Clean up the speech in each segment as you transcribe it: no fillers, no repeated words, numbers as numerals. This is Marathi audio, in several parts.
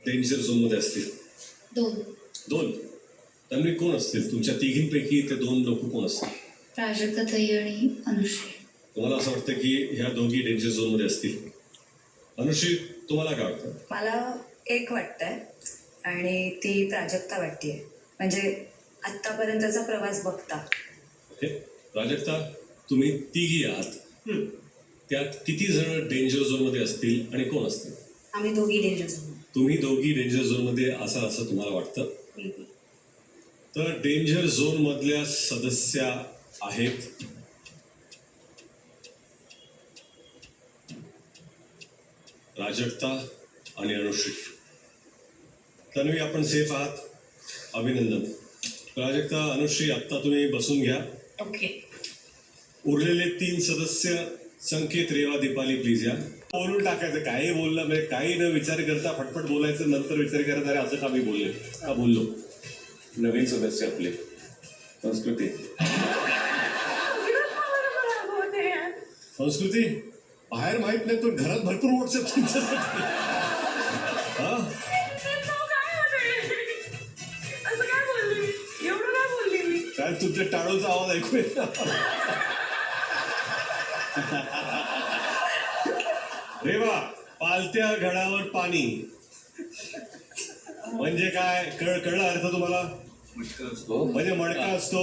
डेंजर झोन मध्ये असतील? दोन. त्यामुळे कोण असतील तुमच्या तिघींपैकी? ते दोन लोक कोण असतील? प्राजक्ता ताई आणि अनुश्री. तुम्हाला असं वाटतं की ह्या दोघी डेंजर झोन मध्ये असतील? अनुश्री, तुम्हाला काय वाटतं? मला एक वाटतंय आणि ती प्राजक्ता वाटतेय. म्हणजे आत्तापर्यंतचा प्रवास बघता. ओके, प्राजक्ता, तुम्ही तिघी आहात, त्यात किती जण डेंजर झोन मध्ये असतील आणि कोण असतील? आम्ही दोघी डेंजर झोन. तुम्ही दोघी डेंजर झोन मध्ये असा असं तुम्हाला वाटतं? तर डेंजर झोन मधल्या सदस्या आहेत प्राजक्ता आणि अनुश्री. तन्वी, आपण सेफ आहात, अभिनंदन. प्राजक्ता, अनुश्री, आत्ता तुम्ही बसून घ्या. ओके. उरलेले 3 सदस्य संकेत, रेवा, दीपाली, प्लीज या. बोलून टाकायचं, काही बोललं म्हणजे काही न विचार करता फटफट बोलायचं, नंतर विचार करत अरे असं का मी बोलले, का बोललो. नवीन सदस्य आपले संस्कृती. संस्कृती, बाहेर माहित नाही तो घरात भरपूर व्हॉट्सअप तुमच्यासाठी. हा, काय तुमच्या टाळूचा आवाज ऐकू येत ना. रेवा, पालत्या घडावर पाणी म्हणजे काय? कळलं अर्थ तुम्हाला? म्हणजे मडका असतो,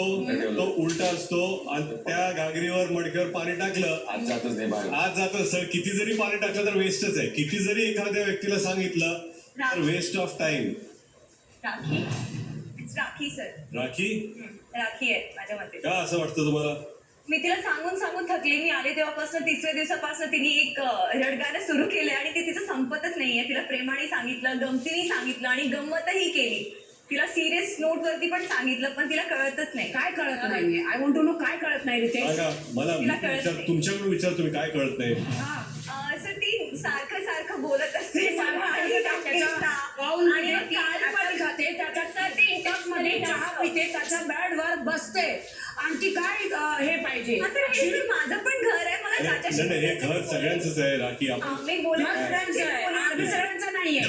तो उलटा असतो आणि त्या घागरीवर मडक्यावर पाणी टाकलं आज जात. सर, किती जरी पाणी टाकलं तर वेस्टच आहे. किती जरी एखाद्या व्यक्तीला सांगितलं तर waste of time. Rakhi sir. राखी आहे माझ्या मते. का असं वाटतं तुम्हाला? मी तिला सांगून थकली. मी आले तेव्हापासून 3ऱ्या दिवसापासून तिने एक रडगाणं सुरू केलंय आणि ते तिचं संपतच नाहीये. तिला प्रेमाने सांगितलं, गमतीने सांगितलं आणि गंमतही केली. तिला सिरियस नोट वरती पण सांगितलं, पण तिला कळतच नाही. काय कळत नाहीये? आय वॉन्ट टू नो, काय कळत नाही रे ते? मला तुमच्याकडून विचार, तुम्ही काय कळत नाही? सर, ती सारखं बोलत असते मध्ये चहा पिते, त्याच्या बेडवर बसते आणि ती काय हे पाहिजे? माझं पण घर आहे, मला त्याच्याशी हे घर सगळ्यांचंच आहे राखी. आपण मी बोलत सगळ्यांचं नाहीये.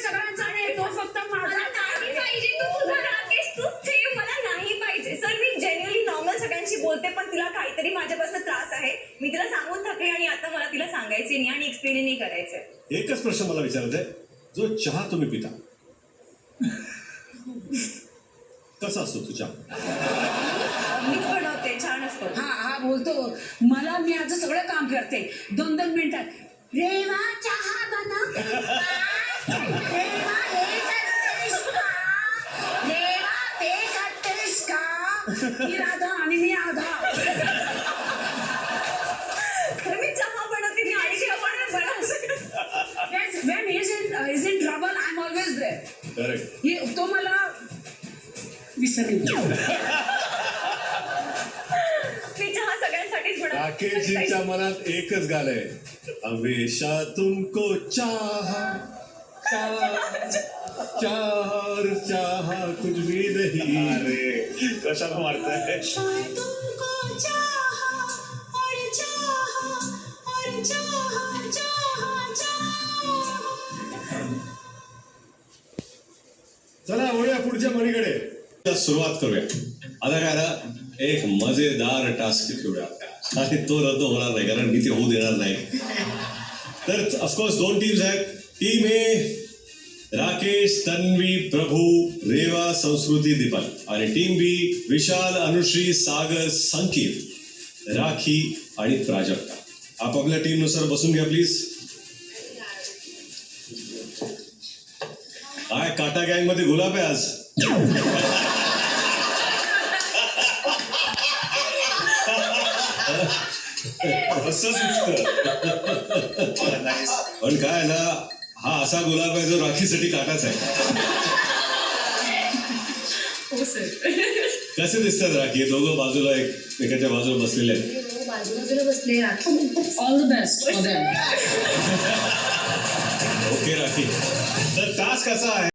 सगळ्यांचा आहे, तो फक्त माझा नाही पाहिजे. सर, मी जेन्युअली नॉर्मल सगळ्यांशी बोलते, पण तिला काहीतरी माझ्यापासून त्रास आहे. मी तिला सांगून थकले आणि आता मला तिला सांगायचे नाही आणि एक्सप्लेन नाही करायचंय. एकच प्रश्न मला विचारायचा आहे, जो चहा तुम्ही पिता कसा असतो तो चहा? मीच बनवते, छान असतो. हा बोलतो मला, मी आज सगळं काम करते 2-2 मिनिटात. रेवा, चहा बनवते का? रेवा, हे करतेस का? रेवा, ते करतेस का? ही राधा आणि मी आधा. मी चहा बनवते, मी आई बनवते. When he's in trouble, I'm always there. Correct. तो मला विसरेल. मी चहा सगळ्यांसाठीच बनवते. राकेशजींच्या मनात एकच गाणं आहे, हमेशा तुमको चाहा चार चाहा कुछ भी नहीं. अरे कशाला मारताय? चला वळूया पुढच्या म्हणीकडे. सुरुवात करूया. आता काय ना, एक मजेदार टास्क खेळूया आणि तो रद्द होणार नाही, कारण मी ते होऊ देणार नाही. तर ऑफकोर्स 2 टीम्स आहेत. टीम ए राकेश, तन्वी, प्रभू, रेवा, संस्कृती, दीपाली. आणि टीम बी विशाल, अनुश्री, सागर, संकेत, राखी आणि प्राजक्ता. आपापल्या टीमनुसार बसून घ्या प्लीज. काय काटा गँग मध्ये गुलाब आहे आज? पण काय ना, हा असा गुलाब आहे जो राखीसाठी काटाच आहे. कसे दिसतात राखी? दोघं बाजूला एकाच्या बाजूला बसलेले आहेत. बाजूला बसले rakhi. All the best for them. Okay rakhi, तर टास्क असा आहे.